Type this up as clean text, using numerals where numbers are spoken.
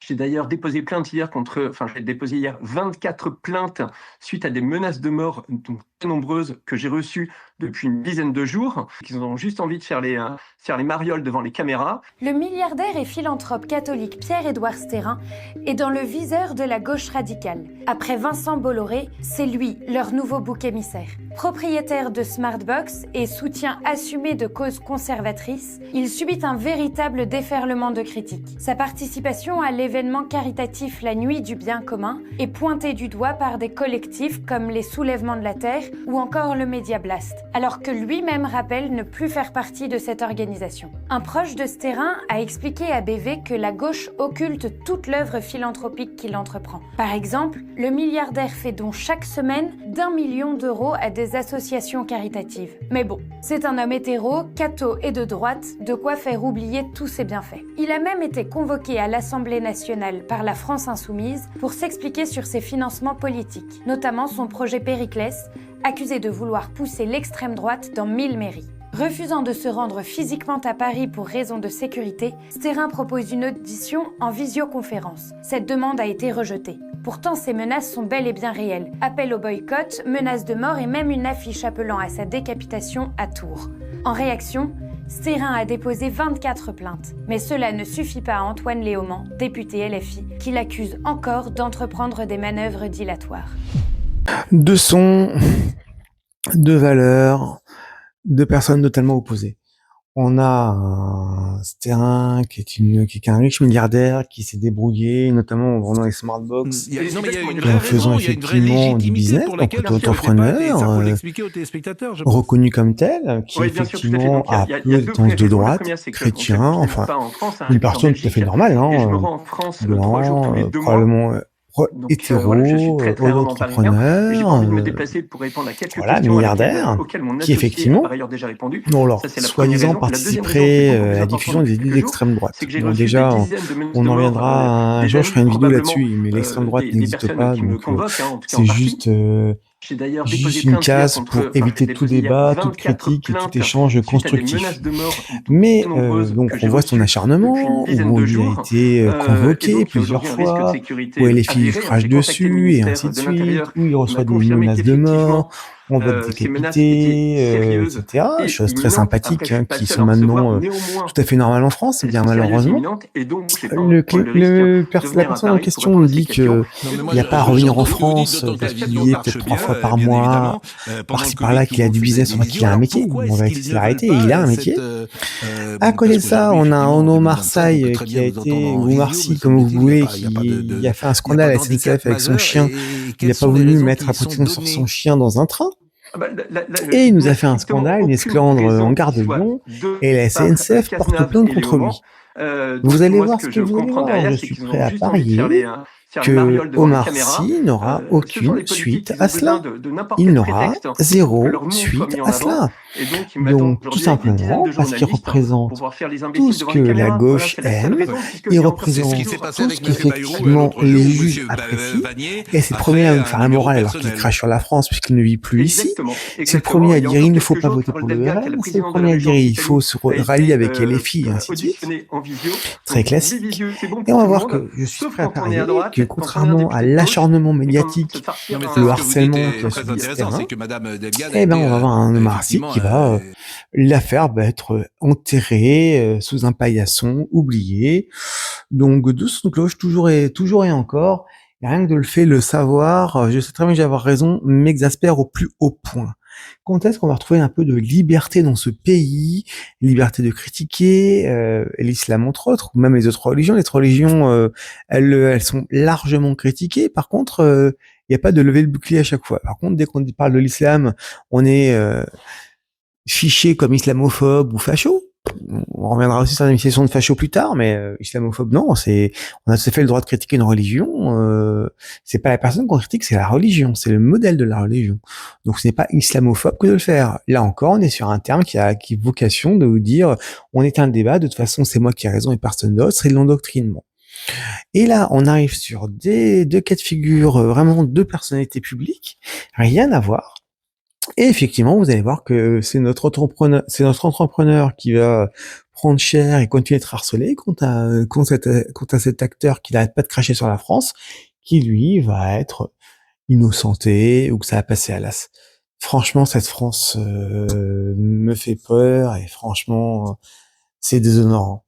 J'ai d'ailleurs déposé plainte hier j'ai déposé hier 24 plaintes suite à des menaces de mort, donc très nombreuses, que j'ai reçues depuis une dizaine de jours, qu'ils ont juste envie de faire les marioles devant les caméras. Le milliardaire et philanthrope catholique Pierre-Édouard Stérin est dans le viseur de la gauche radicale. Après Vincent Bolloré, c'est lui leur nouveau bouc émissaire. Propriétaire de Smartbox et soutien assumé de causes conservatrices, il subit un véritable déferlement de critiques. Sa participation à l'événement caritatif La Nuit du Bien Commun est pointée du doigt par des collectifs comme les Soulèvements de la Terre ou encore le Média Blast, alors que lui-même rappelle ne plus faire partie de cette organisation. Un proche de Stérin a expliqué à BV que la gauche occulte toute l'œuvre philanthropique qu'il entreprend. Par exemple, le milliardaire fait don chaque semaine d'1 million d'euros à des associations caritatives. Mais bon, c'est un homme hétéro, catho et de droite, de quoi faire oublier tous ses bienfaits. Il a même été convoqué à l'Assemblée nationale par la France Insoumise pour s'expliquer sur ses financements politiques, notamment son projet Périclès, accusé de vouloir pousser l'extrême droite dans 1000 mairies. Refusant de se rendre physiquement à Paris pour raison de sécurité, Stérin propose une audition en visioconférence. Cette demande a été rejetée. Pourtant, ces menaces sont bel et bien réelles. Appel au boycott, menaces de mort et même une affiche appelant à sa décapitation à Tours. En réaction, Stérin a déposé 24 plaintes. Mais cela ne suffit pas à Antoine Léaumont, député LFI, qui l'accuse encore d'entreprendre des manœuvres dilatoires. Deux sons, deux valeurs, deux personnes totalement opposées. On a un Stérin qui est un riche milliardaire qui s'est débrouillé, notamment en vendant les smartbox, Il y a une et vraie en raison, faisant il y a une vraie effectivement du légitimité business, pour donc laquelle auto-entrepreneur, ça faut l'expliquer aux téléspectateurs, je pense. reconnu comme tel, qui Oui, bien sûr, tout à fait. effectivement Donc, a il y a peu de deux tendances premières de raisons. La droite, première, c'est qu'on chrétien, s'habitue enfin, pas en France, une j'habite en personne tout à Belgique, fait normale, et je me hein, rends en France 3 jours tous les blanc, 2 mois. probablement Donc hétéro, voilà, je suis très rarement parisien et j'ai pas envie de me auto-entrepreneur, déplacer pour répondre à quelques voilà, questions milliardaire, auxquelles mon qui associé a effectivement, par ailleurs déjà répondu. alors, Ça, c'est la première soi-disant raison. La deuxième raison, qui est participerait beaucoup à plus la importante diffusion des depuis idées quelques jours, d'extrême droite. c'est que j'ai Bon, reçu des déjà, dizaines de menaces on de en mort, reviendra un des jour, je amis, ferai une vidéo probablement là-dessus, mais l'extrême droite des n'existe personnes pas, qui me donc convoquent, en tout cas en c'est partie. J'ai d'ailleurs déposé juste une plainte hier case pour j'ai éviter tout déposé hier débat, toute 24 critique et tout plaintes échange suite à des constructif. menaces de mort, donc Mais très nombreuses, donc que on j'ai voit son reçues depuis une acharnement, dizaine où de il a jours. été Et convoqué donc, il y a plusieurs aujourd'hui un risque de fois, sécurité où LFI avéré. crache J'ai contacté le dessus, et ainsi ministère de de suite, l'Intérieur où il qui m'a reçoit des confirmé menaces de mort, qu'effectivement, on va te ces menaces étaient décapiter, sérieuses etc. et Choses très imminentes. Après, sympathiques, je suis hein, pas le qui seul sont à en recevoir. maintenant Néanmoins, tout à fait normales en France, elles bien sont sérieuses et malheureusement. imminentes et donc j'ai pas envie de prendre le risque de La venir à personne en Paris pour question répondre nous à ces dit questions. que Non, mais moi, il n'y a pas à revenir en j'entends ce que vous dites, France, d'autant que parce la qu'il vision y est marche peut-être 3 bien, fois par bien mois, évidemment. Pendant le par-ci Covid, par-là, tout qu'il le a monde du faisait business, des en fait, qu'il visios. a un Alors métier. pourquoi On est-ce va qu'ils essayer ne veulent d'arrêter, il a pas un cette... métier. À côté de parce ça, qu'aujourd'hui, on a un effectivement, en Ono 2025, on peut Marseille très qui bien a nous entendre été, en ou visio, Marcy, me comme vous semble-t-il. voulez, Il qui a fait un n'y a pas scandale à d'handicap SNCF avec son majeur. chien. Et Il n'a quelles pas sont les voulu raisons mettre qui la sont protection sur son données? chien dans un train. Ah bah, Et il il nous n'y a a fait un strictement scandale, une aucune esclandre en raison qui gare de soit Lyon, de et la part SNCF porte Cazenave plainte et contre Léaumont. lui. Vous Donc allez moi, ce voir ce que que je vous allez comprends voir. derrière, Je c'est suis qu'ils prêt ont à juste envie de parier faire les que marioles devant les Omar caméras. Sy n'aura Ce sont aucune des politiques suite qui à ont besoin cela. de n'importe Il quel n'aura prétexte pour que zéro leur nom soit suite mis en à avant. cela. Et donc, ils m'attendent Donc, tout aujourd'hui avec des dizaines de simplement, parce qu'il journalistes pour représente pouvoir faire les tout imbéciles ce devant que les la caméras. Voilà, gauche c'est la seule aime, raison, puisqu'il il y a encore C'est ce quelques qui représente s'est jours, passé tout ce avec M. Bayrou qu'effectivement l'autre les jour où juges M. apprécient, Vanier et c'est le a premier à fait nous un faire la numéro morale alors qu'il personnel. crache sur la France puisqu'il ne vit plus ici. exactement, C'est le premier exactement. à Il y a dire encore il ne faut quelques pas jours, voter Carole pour le Delga, qui est la RN, c'est le présidente de la premier à région dire il faut Occitanie, se a rallier été avec LFI, et ainsi de suite. auditionnée en visio. Très Donc, des classique. visios, c'est bon Et pour on va tout le voir monde, que je suis sauf prêt à quand on est à parier droite, que quand on est un contrairement à député de gauche, l'acharnement et quand médiatique, ça Non, mais tire c'est le ce que vous dites harcèlement est qui a très subi ce intéressant, c'est terrain, que Madame Delgado a eh ben, on été va avoir un Omar Sy effectivement qui va l'affaire va être enterrée sous un paillasson, oubliée. Donc, de son cloche, toujours et encore. Et rien que de le fait, le savoir, je sais très bien que j'ai avoir raison, m'exaspère au plus haut point. Quand est-ce qu'on va retrouver un peu de liberté dans ce pays, liberté de critiquer l'islam entre autres, ou même les autres religions. Les autres religions, elles sont largement critiquées. Par contre, il n'y a pas de lever le bouclier à chaque fois. Par contre, dès qu'on parle de l'islam, on est fiché comme islamophobe ou facho. On reviendra aussi sur l'émission de facho plus tard, mais islamophobe non, on a tout à fait le droit de critiquer une religion. C'est pas la personne qu'on critique, c'est la religion, c'est le modèle de la religion. Donc ce n'est pas islamophobe que de le faire. Là encore, on est sur un terme qui a vocation de vous dire, on est un débat, de toute façon c'est moi qui ai raison et personne d'autre, c'est l'endoctrinement. Et là, on arrive sur deux cas de figure, vraiment deux personnalités publiques, rien à voir. Et effectivement, vous allez voir que c'est notre entrepreneur qui va prendre cher et continuer d'être harcelé contre cet acteur qui n'arrête pas de cracher sur la France, qui lui va être innocenté ou que ça va passer à l'as. Franchement, cette France me fait peur et franchement, c'est déshonorant.